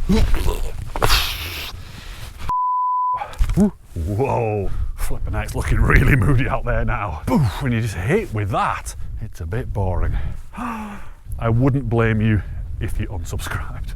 Whoa, flipping heck, it's looking really moody out there now. When you just hit with that, it's a bit boring. I wouldn't blame you if you unsubscribed.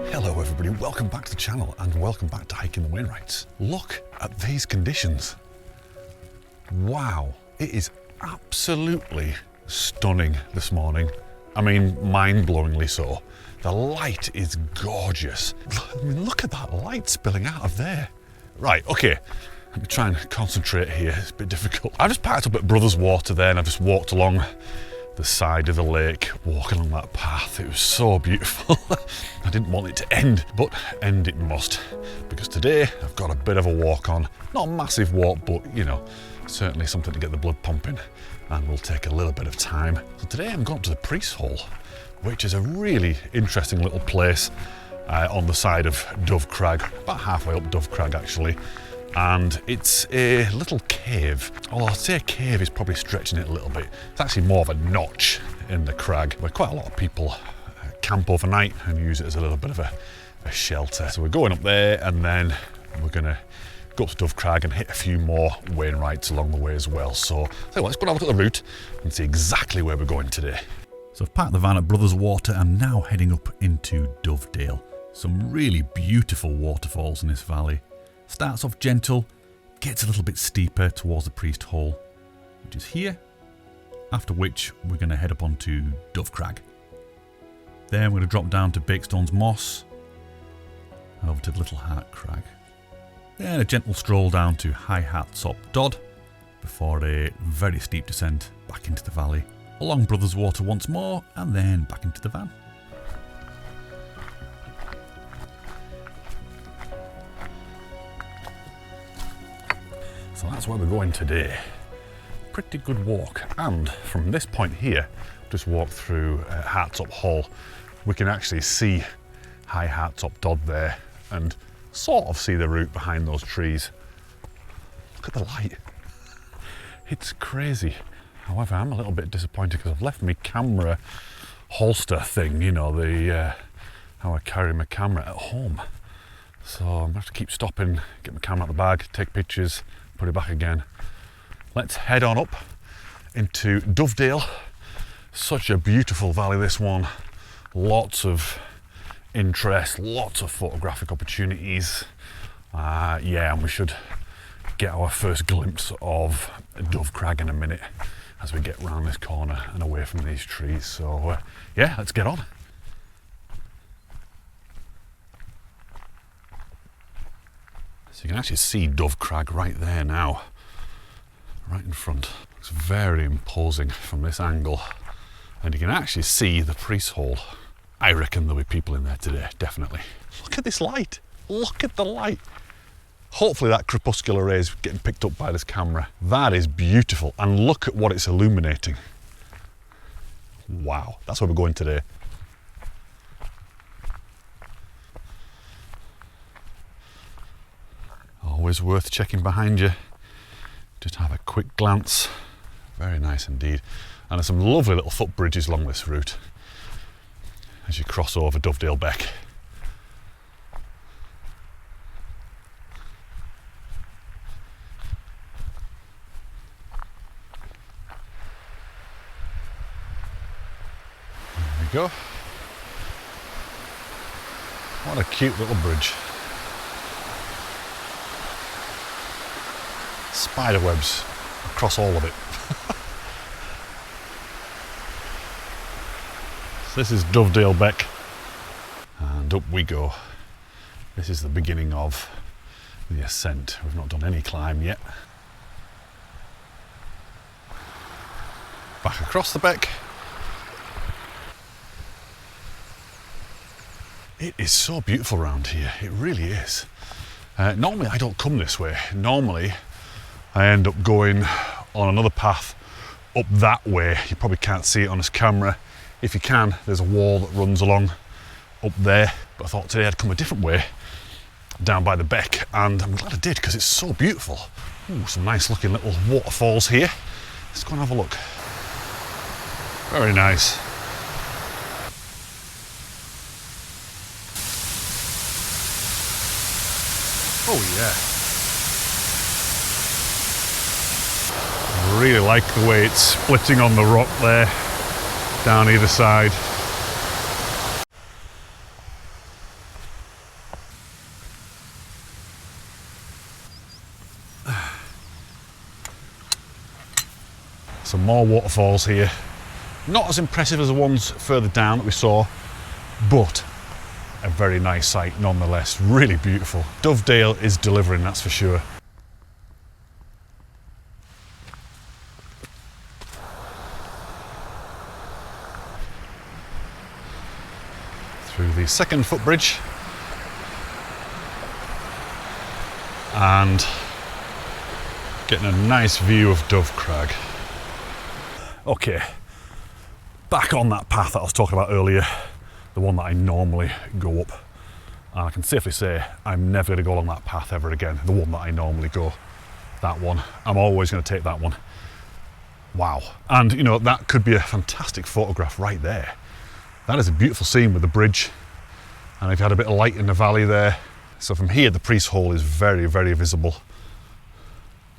Hello everybody, welcome back to the channel and welcome back to hiking the Wainwrights. Look at these conditions. Wow, it is absolutely stunning this morning. I mean, mind-blowingly so. The light is gorgeous. I mean, look at that light spilling out of there. Right, okay, let me try and concentrate here. It's a bit difficult. I just parked up at Brothers Water there and I've just walked along the side of the lake, walking along that path. It was so beautiful. I didn't want it to end, but end it must, because today I've got a bit of a walk on. Not a massive walk, but you know, certainly something to get the blood pumping, and will take a little bit of time. So today I'm going to the Priest's Hole, which is a really interesting little place on the side of Dove Crag, about halfway up Dove Crag actually. And it's a little cave. Although I'd say a cave is probably stretching it a little bit. It's actually more of a notch in the crag where quite a lot of people camp overnight and use it as a little bit of a shelter. So we're going up there and then we're gonna go up to Dove Crag and hit a few more Wainwrights along the way as well. So let's go and have a look at the route and see exactly where we're going today. So I've parked the van at Brothers Water and now heading up into Dovedale. Some really beautiful waterfalls in this valley. Starts off gentle, gets a little bit steeper towards the Priest Hole, which is here, after which we're going to head up onto Dove Crag. Then we're going to drop down to Bakestone's Moss, and over to Little Heart Crag. Then a gentle stroll down to High Hartsop Dodd, before a very steep descent back into the valley, along Brothers Water once more, and then back into the van. So that's where we're going today. Pretty good walk, and from this point here, just walk through Hartsop Hall, we can actually see High Hartsop Dodd there and sort of see the route behind those trees. Look at the light. It's crazy. However, I'm a little bit disappointed because I've left my camera holster thing, you know, the how I carry my camera at home. So I'm going to have to keep stopping, get my camera out of the bag, take pictures, put it back again. Let's head on up into Dovedale. Such a beautiful valley, this one. Lots of interest, lots of photographic opportunities. Yeah, and we should get our first glimpse of Dove Crag in a minute as we get round this corner and away from these trees. So yeah, let's get on. So you can actually see Dove Crag right there now, right in front. Looks very imposing from this angle. And you can actually see the Priest's Hole. I reckon there'll be people in there today, definitely. Look at this light, look at the light. Hopefully that crepuscular ray is getting picked up by this camera. That is beautiful, and look at what it's illuminating. Wow, that's where we're going today. Always worth checking behind you. Just have a quick glance. Very nice indeed. And there's some lovely little footbridges along this route as you cross over Dovedale Beck. There we go. What a cute little bridge. Spider webs across all of it. So this is Dovedale Beck, and up we go. This is the beginning of the ascent. We've not done any climb yet. Back across the beck. It is so beautiful around here, it really is. Normally I don't come this way. Normally I end up going on another path up that way. You probably can't see it on this camera. If you can, there's a wall that runs along up there. But I thought today I'd come a different way, down by the beck, and I'm glad I did because it's so beautiful. Ooh, some nice looking little waterfalls here. Let's go and have a look. Very nice. Oh yeah. I really like the way it's splitting on the rock there, down either side. Some more waterfalls here. Not as impressive as the ones further down that we saw, but a very nice sight nonetheless. Really beautiful. Dovedale is delivering, that's for sure. Through the second footbridge and getting a nice view of Dove Crag. Okay, back on that path that I was talking about earlier, the one that I normally go up, and I can safely say I'm never going to go along that path ever again. The one that I normally go, that one, I'm always going to take that one. Wow. And you know, that could be a fantastic photograph right there. That is a beautiful scene with the bridge, and if you had a bit of light in the valley there. So from here the priest's hole is very, very visible.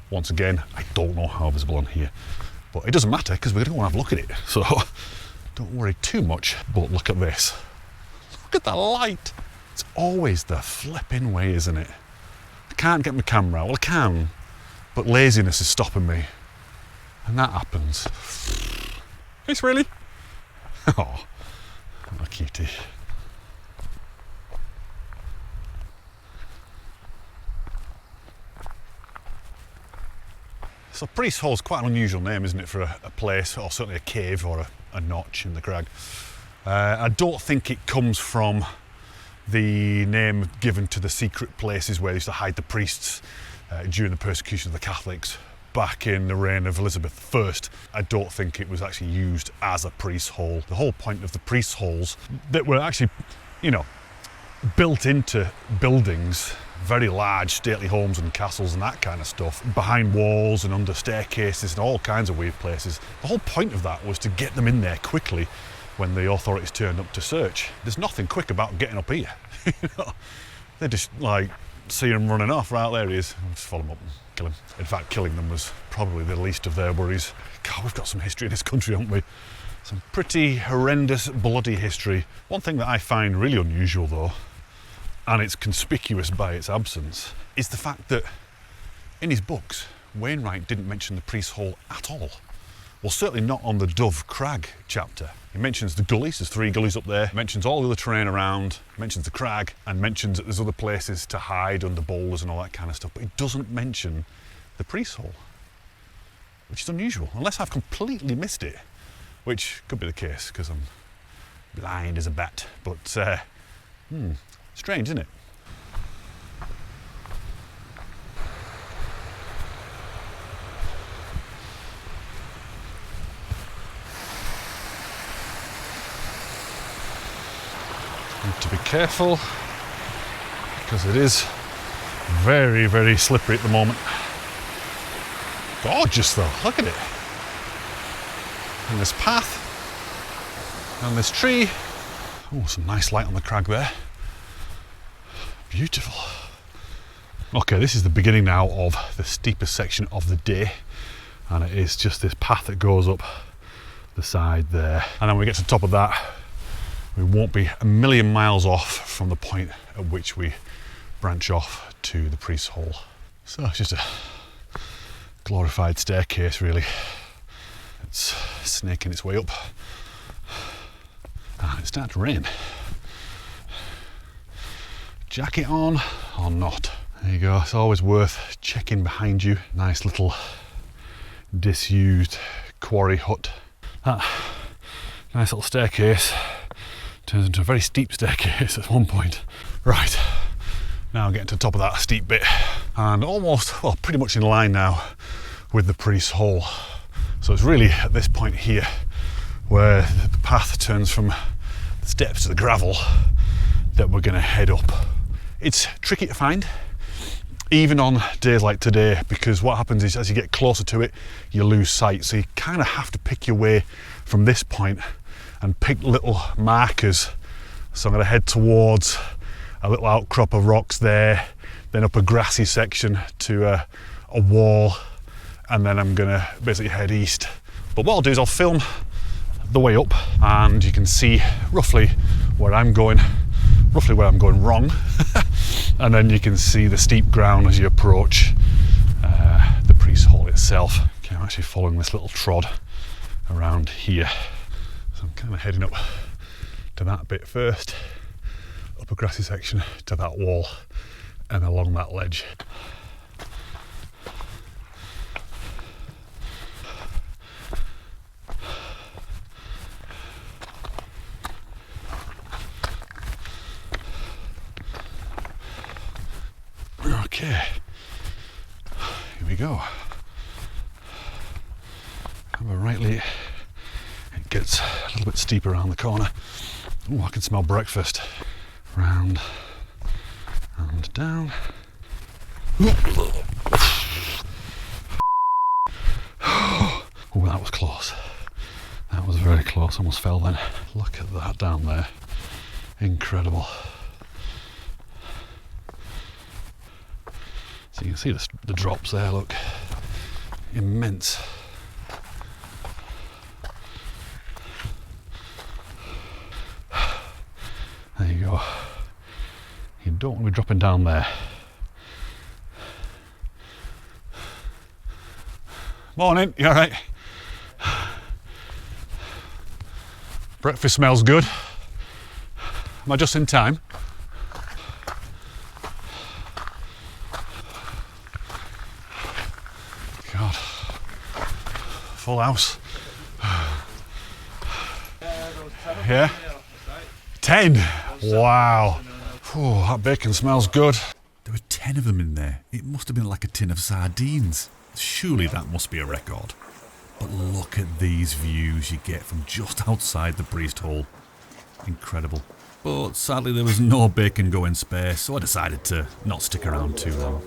Once again, I don't know how visible on here, but it doesn't matter because we're going to go and have a look at it, so don't worry too much. But look at this. Look at the light. It's always the flipping way, isn't it? I can't get my camera out. Well, I can, but laziness is stopping me. And that happens. It's really? Oh, what a cutie. So Priest's Hole's quite an unusual name, isn't it, for a place, or certainly a cave or a notch in the crag. I don't think it comes from the name given to the secret places where they used to hide the priests during the persecution of the Catholics back in the reign of Elizabeth I. I don't think it was actually used as a priest's hole. The whole point of the priest's holes that were actually, you know, built into buildings, very large stately homes and castles and that kind of stuff, behind walls and under staircases and all kinds of weird places. The whole point of that was to get them in there quickly when the authorities turned up to search. There's nothing quick about getting up here. You know? They just like see him running off, right, there he is. I'll just follow him up and kill him. In fact, killing them was probably the least of their worries. God, we've got some history in this country, haven't we? Some pretty horrendous, bloody history. One thing that I find really unusual though, and it's conspicuous by its absence, is the fact that in his books, Wainwright didn't mention the priest's hole at all. Well, certainly not on the Dove Crag chapter. He mentions the gullies, there's 3 gullies up there, mentions all the other terrain around, mentions the crag, and mentions that there's other places to hide under boulders and all that kind of stuff, but he doesn't mention the priest's hole, which is unusual, unless I've completely missed it, which could be the case, because I'm blind as a bat, but strange, isn't it? Need to be careful because it is very, very slippery at the moment. Gorgeous though, look at it. And this path and this tree. Oh, some nice light on the crag there. Beautiful. Okay, this is the beginning now of the steepest section of the day, and it is just this path that goes up the side there, and then when we get to the top of that, we won't be a million miles off from the point at which we branch off to the priest's hole. So it's just a glorified staircase really. It's snaking its way up, and it start to rain. Jacket on or not? There you go. It's always worth checking behind you. Nice little disused quarry hut. That nice little staircase turns into a very steep staircase at one point. Right, now getting to the top of that steep bit and almost, well, pretty much in line now with the priest's hole. So it's really at this point here where the path turns from the steps to the gravel that we're going to head up. It's tricky to find, even on days like today, because what happens is as you get closer to it, you lose sight. So you kind of have to pick your way from this point and pick little markers. So I'm going to head towards a little outcrop of rocks there, then up a grassy section to a wall, and then I'm going to basically head east. But what I'll do is I'll film the way up and you can see roughly where I'm going wrong. And then you can see the steep ground as you approach the priest's hole itself. Okay, I'm actually following this little trod around here. So I'm kind of heading up to that bit first, up a grassy section to that wall and along that ledge. Okay, here we go. However, rightly, it gets a little bit steeper around the corner. Oh, I can smell breakfast. Round and down. Oh, that was close. That was very close. Almost fell then. Look at that down there. Incredible. So you can see the drops there, look, immense. There you go. You don't want to be dropping down there. Morning, you alright? Breakfast smells good. Am I just in time? God, full house. Yeah? 10? Wow. Oh, that bacon smells good. There were 10 of them in there. It must have been like a tin of sardines. Surely that must be a record. But look at these views you get from just outside the priest hole. Incredible. But sadly there was no bacon going spare, so I decided to not stick around too long.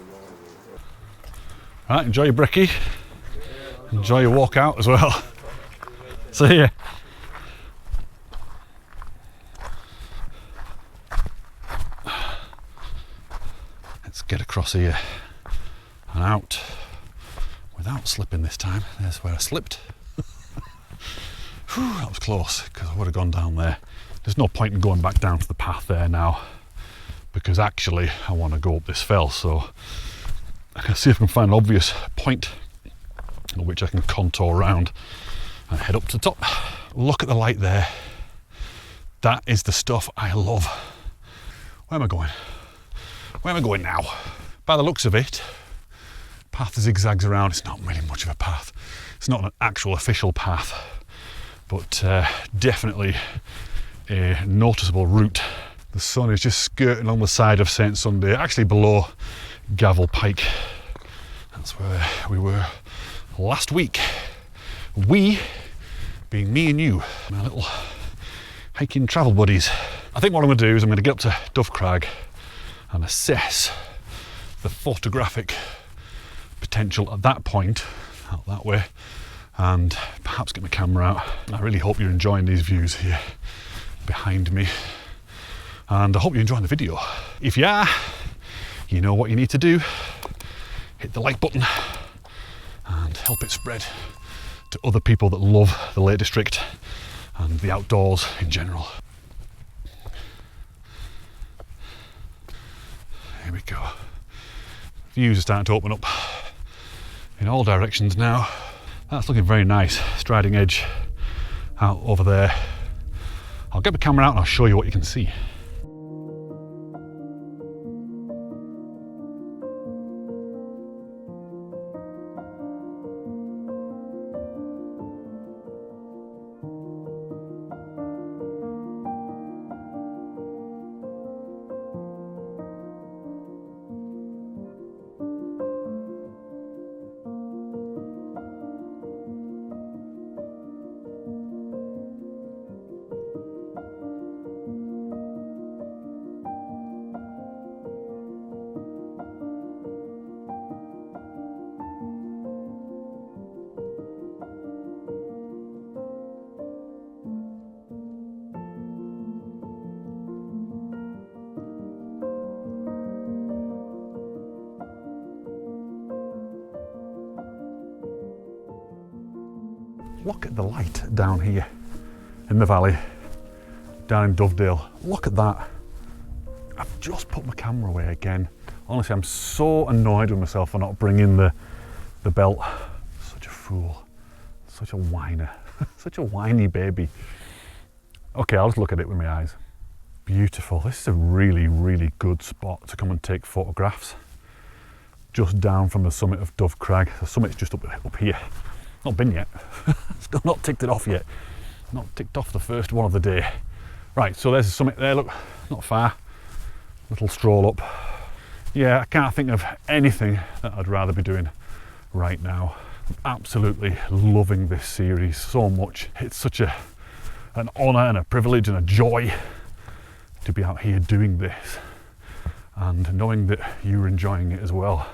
Right, enjoy your brekkie. Enjoy your walk out as well. See ya. Let's get across here and out without slipping this time. There's where I slipped. Whew, that was close because I would have gone down there. There's no point in going back down to the path there now because actually I want to go up this fell, so I can see if I can find an obvious point at which I can contour around and head up to the top. Look at the light there. That is the stuff I love. Where am I going? Where am I going now? By the looks of it, path zigzags around. It's not really much of a path. It's not an actual official path, but definitely a noticeable route. The sun is just skirting on the side of St Sunday, actually below Gavel Pike. That's where we were last week. We being me and you, my little hiking travel buddies. I think what I'm going to do is I'm going to get up to Dove Crag and assess the photographic potential at that point, out that way, and perhaps get my camera out. I really hope you're enjoying these views here behind me, and I hope you're enjoying the video. If you are, you know what you need to do. Hit the like button and help it spread to other people that love the Lake District and the outdoors in general. Here we go. Views are starting to open up in all directions now. That's looking very nice. Striding edge out over there. I'll get the camera out and I'll show you what you can see. Look at the light down here in the valley, down in Dovedale. Look at that. I've just put my camera away again. Honestly, I'm so annoyed with myself for not bringing the belt. Such a fool, such a whiner, such a whiny baby. Okay, I'll just look at it with my eyes. Beautiful. This is a really, really good spot to come and take photographs. Just down from the summit of Dove Crag. The summit's just up here. Not been yet. Still not ticked it off yet. Not ticked off the first one of the day. Right, so there's the summit there, look, not far. Little stroll up. Yeah, I can't think of anything that I'd rather be doing right now. I'm absolutely loving this series so much. It's such an honour and a privilege and a joy to be out here doing this. And knowing that you're enjoying it as well.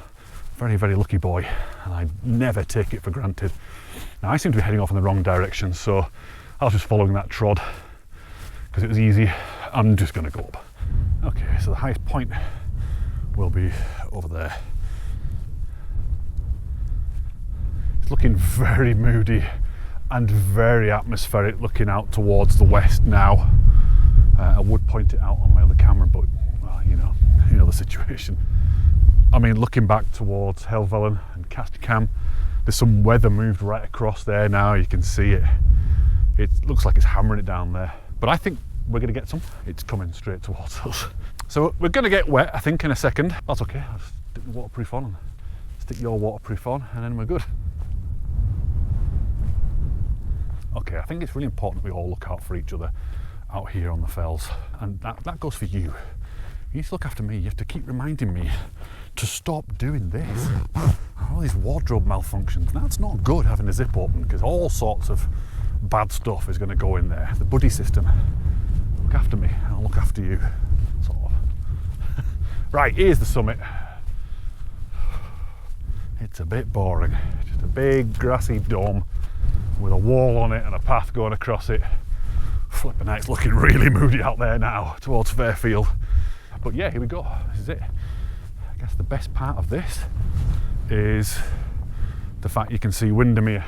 Very, very lucky boy, and I never take it for granted. Now I seem to be heading off in the wrong direction, so I was just following that trod because it was easy. I'm just going to go up. Okay, so the highest point will be over there. It's looking very moody and very atmospheric looking out towards the west now. I would point it out on my other camera, but well, you know the situation. I mean, looking back towards Helvellyn and Casticam, there's some weather moved right across there now. You can see it. It looks like it's hammering it down there. But I think we're going to get some. It's coming straight towards us. So we're going to get wet, I think, in a second. That's okay. I'll stick the waterproof on and stick your waterproof on, and then we're good. Okay, I think it's really important we all look out for each other out here on the fells. And that goes for you. You need to look after me. You have to keep reminding me to stop doing this. All these wardrobe malfunctions. That's not good, having a zip open, because all sorts of bad stuff is going to go in there. The buddy system. Look after me, I'll look after you. Sort of. Right, here's the summit. It's a bit boring. Just a big grassy dome with a wall on it and a path going across it. Flipping out, it's looking really moody out there now towards Fairfield. But yeah, here we go. This is it. I guess the best part of this is the fact you can see Windermere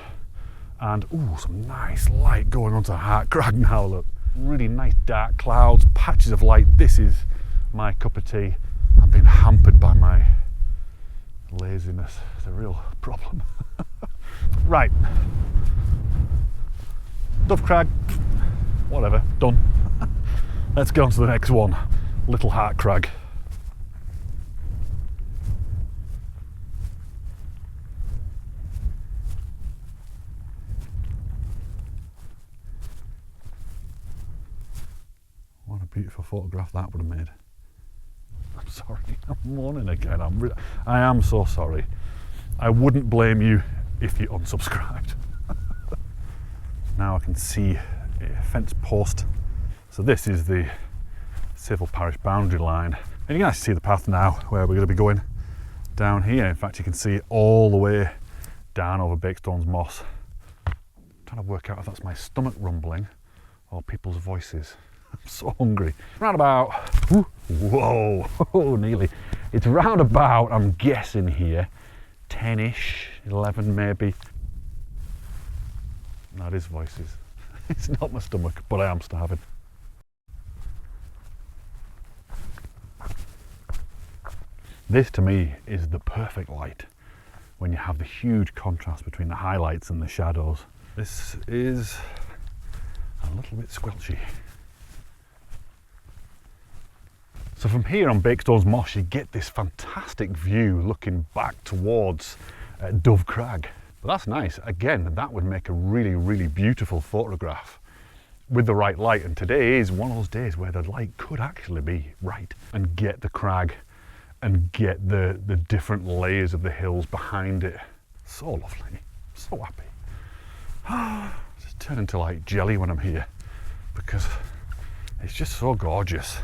and some nice light going onto Hart Crag now. Look, really nice dark clouds, patches of light. This is my cup of tea. I'm being hampered by my laziness. It's a real problem. Right, Dove Crag, whatever, done. Let's go on to the next one. Little Hart Crag. What a beautiful photograph that would have made. I'm sorry, I'm moaning again. I am so sorry. I wouldn't blame you if you unsubscribed. Now I can see a fence post. So this is the civil parish boundary line, and you can actually see the path now where we're going to be going down here. In fact, you can see it all the way down over Bakestones Moss. I'm trying to work out if that's my stomach rumbling or people's voices. I'm so hungry. Round about, whoa, nearly. It's round about, I'm guessing here, 10-ish, 11 maybe. That is voices. It's not my stomach, but I am starving. This to me is the perfect light when you have the huge contrast between the highlights and the shadows. This is a little bit squelchy. So from here on Bakestones Moss, you get this fantastic view looking back towards Dove Crag. But that's nice. Again, that would make a really, really beautiful photograph with the right light. And today is one of those days where the light could actually be right and get the crag and get the different layers of the hills behind it. So lovely, so happy. Just turn into like jelly when I'm here because it's just so gorgeous.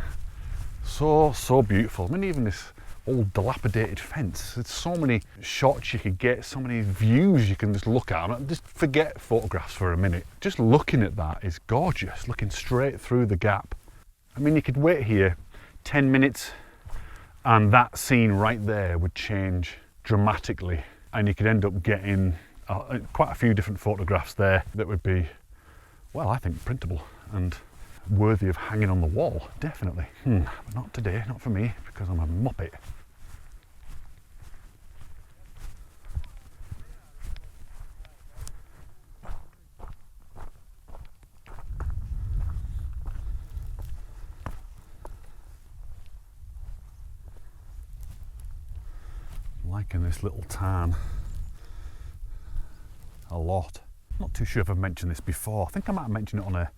So beautiful. I mean, even this old dilapidated fence, there's so many shots you could get, so many views you can just look at. And just forget photographs for a minute. Just looking at that is gorgeous, looking straight through the gap. I mean, you could wait here 10 minutes and that scene right there would change dramatically. And you could end up getting quite a few different photographs there that would be, well, I think printable and worthy of hanging on the wall, definitely. But not today, not for me, because I'm a muppet. I'm liking this little tarn a lot. I'm not too sure if I've mentioned this before. I think I might have mentioned it on a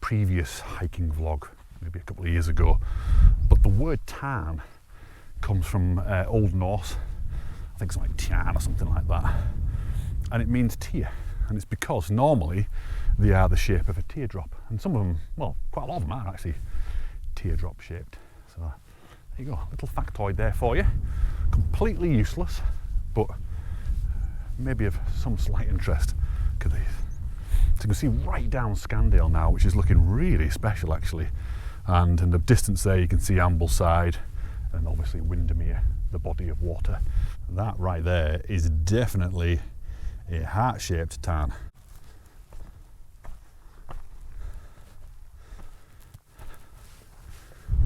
previous hiking vlog, maybe a couple of years ago. But the word tarn comes from Old Norse. I think it's like tian or something like that. And it means tear. And it's because normally they are the shape of a teardrop. And some of them, well, quite a lot of them are actually teardrop shaped. So there you go, little factoid there for you. Completely useless, but maybe of some slight interest. Look at these. So you can see right down Scandale now, which is looking really special actually. And in the distance there you can see Ambleside and obviously Windermere, the body of water. That right there is definitely a heart-shaped tarn.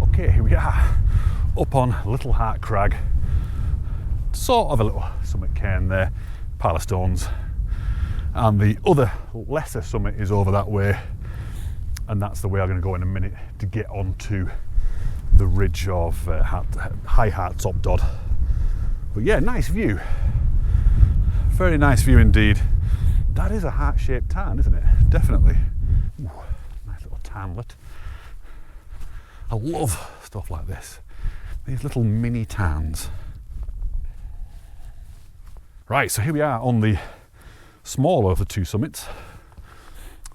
Okay, here we are up on Little Heart Crag. Sort of a little summit cairn there, pile of stones. And the other lesser summit is over that way, and that's the way I'm going to go in a minute to get onto the ridge of High Hartop Dod. But yeah, nice view, very nice view indeed. That is a heart-shaped tarn, isn't it? Definitely. Ooh, nice little tarnlet. I love stuff like this, these little mini tarns. Right, so here we are on the smaller of the two summits.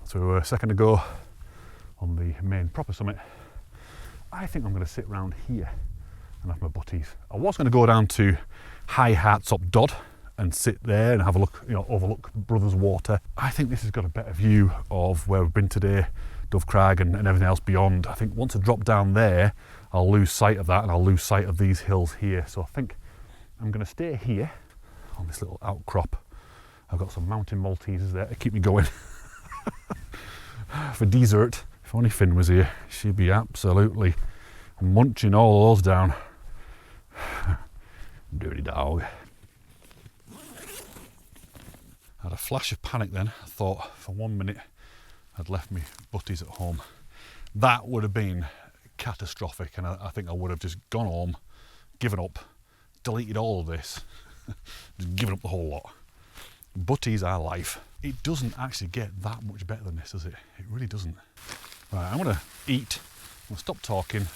So a second ago on the main proper summit, I think I'm going to sit around here and have my butties. I was going to go down to High Hartop Dod and sit there and have a look, overlook Brothers Water. I think this has got a better view of where we've been today, Dove Crag and everything else beyond. I think once I drop down there, I'll lose sight of that and I'll lose sight of these hills here. So I think I'm going to stay here on this little outcrop. I've got some mountain Maltesers there to keep me going. For dessert, if only Finn was here, she'd be absolutely munching all those down. Dirty dog. I had a flash of panic then. I thought for 1 minute I'd left me butties at home. That would have been catastrophic, and I think I would have just gone home, given up, deleted all of this, just given up the whole lot. Butties are life. It doesn't actually get that much better than this, does it? It really doesn't. Right, I'm going to eat, I'll stop talking,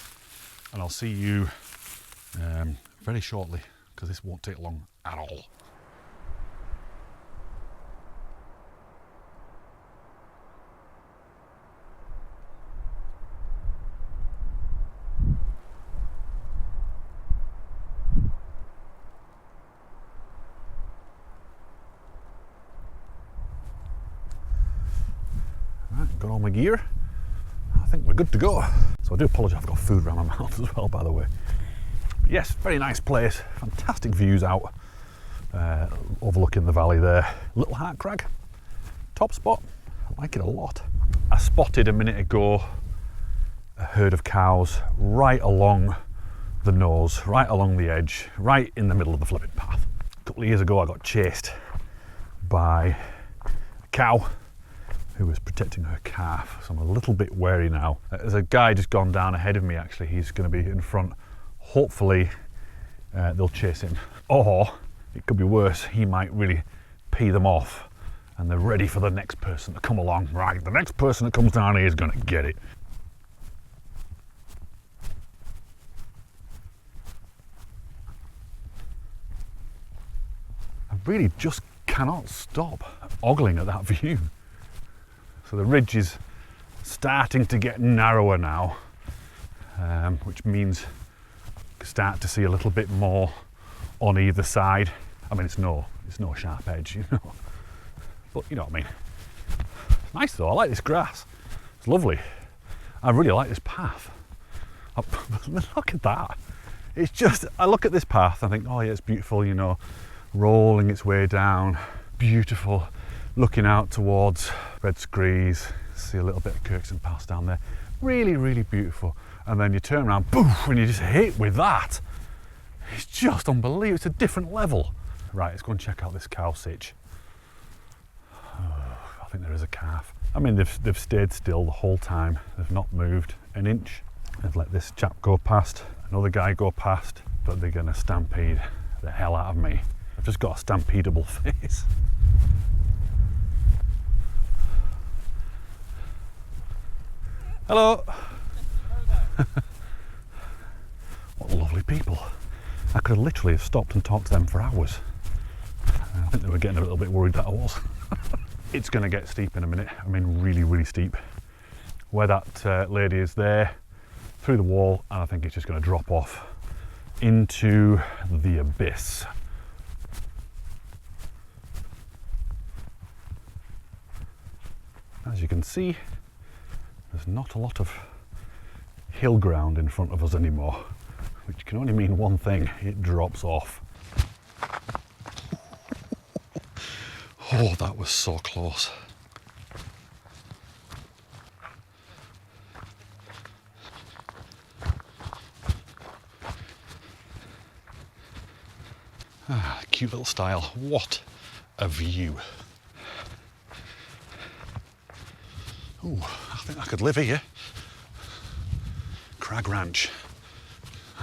and I'll see you very shortly, because this won't take long at all. Got all my gear. I think we're good to go. So I do apologise, I've got food around my mouth as well, by the way. But yes, very nice place. Fantastic views out, overlooking the valley there. Little Heart Crag, top spot. I like it a lot. I spotted a minute ago a herd of cows right along the nose, right along the edge, right in the middle of the flipping path. A couple of years ago I got chased by a cow who was protecting her calf, so I'm a little bit wary now. There's a guy just gone down ahead of me actually, he's going to be in front. Hopefully they'll chase him, or it could be worse, he might really pee them off and they're ready for the next person to come along. Right, the next person that comes down here is going to get it. I really just cannot stop ogling at that view. So the ridge is starting to get narrower now, which means you start to see a little bit more on either side. I mean, it's no sharp edge, you know, but you know what I mean. It's nice though, I like this grass. It's lovely. I really like this path. Look at that. It's just, I look at this path, I think, oh yeah, it's beautiful, you know, rolling its way down, beautiful, looking out towards Red Screes, see a little bit of Kirkson Pass down there, really, really beautiful. And then you turn around, poof, and you just hit with that. It's just unbelievable, it's a different level. Right, let's go and check out this cow sitch. Oh, I think there is a calf. I mean, they've stayed still the whole time. They've not moved an inch. They've let this chap go past, another guy go past, but they're gonna stampede the hell out of me. I've just got a stampedable face. Hello. What lovely people. I could literally have stopped and talked to them for hours. I think they were getting a little bit worried that I was. It's going to get steep in a minute. I mean, really, really steep. Where that lady is there, through the wall, and I think it's just going to drop off into the abyss. As you can see, there's not a lot of hill ground in front of us anymore, which can only mean one thing: it drops off. Oh, that was so close. Ah, cute little style. What a view. Ooh, I think I could live here. Crag Ranch.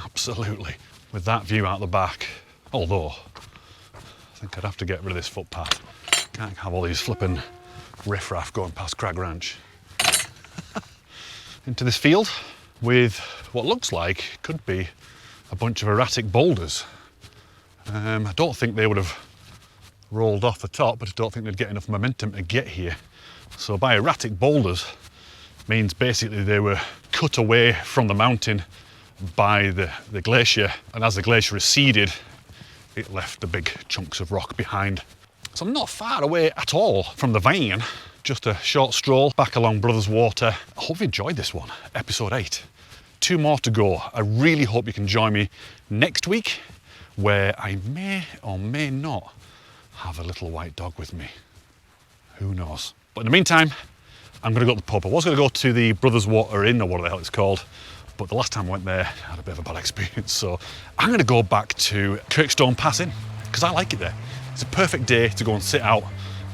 Absolutely. With that view out the back. Although, I think I'd have to get rid of this footpath. Can't have all these flipping riffraff going past Crag Ranch. Into this field with what looks like could be a bunch of erratic boulders. I don't think they would have rolled off the top, but I don't think they'd get enough momentum to get here. So by erratic boulders means basically they were cut away from the mountain by the glacier, and as the glacier receded, it left the big chunks of rock behind. So I'm not far away at all from the van, just a short stroll back along Brothers Water. I hope you enjoyed this one, episode 8. 2 more to go. I really hope you can join me next week, where I may or may not have a little white dog with me. Who knows? But in the meantime, I'm going to go to the pub. I was going to go to the Brothers Water Inn, or whatever the hell it's called, but the last time I went there, I had a bit of a bad experience. So I'm going to go back to Kirkstone Pass Inn, because I like it there. It's a perfect day to go and sit out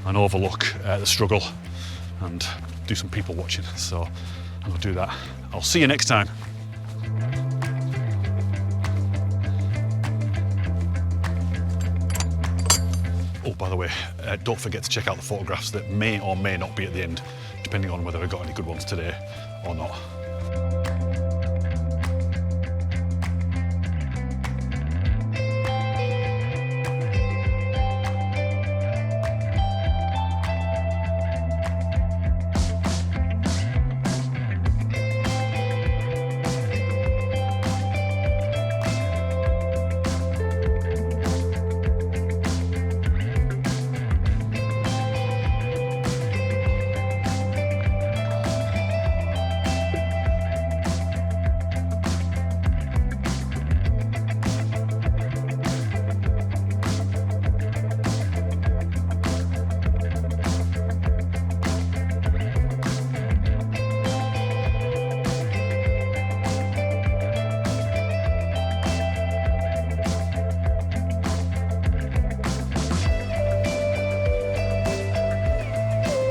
and overlook the struggle and do some people watching. So I'm going to do that. I'll see you next time. Oh, by the way, don't forget to check out the photographs that may or may not be at the end, depending on whether I got any good ones today or not.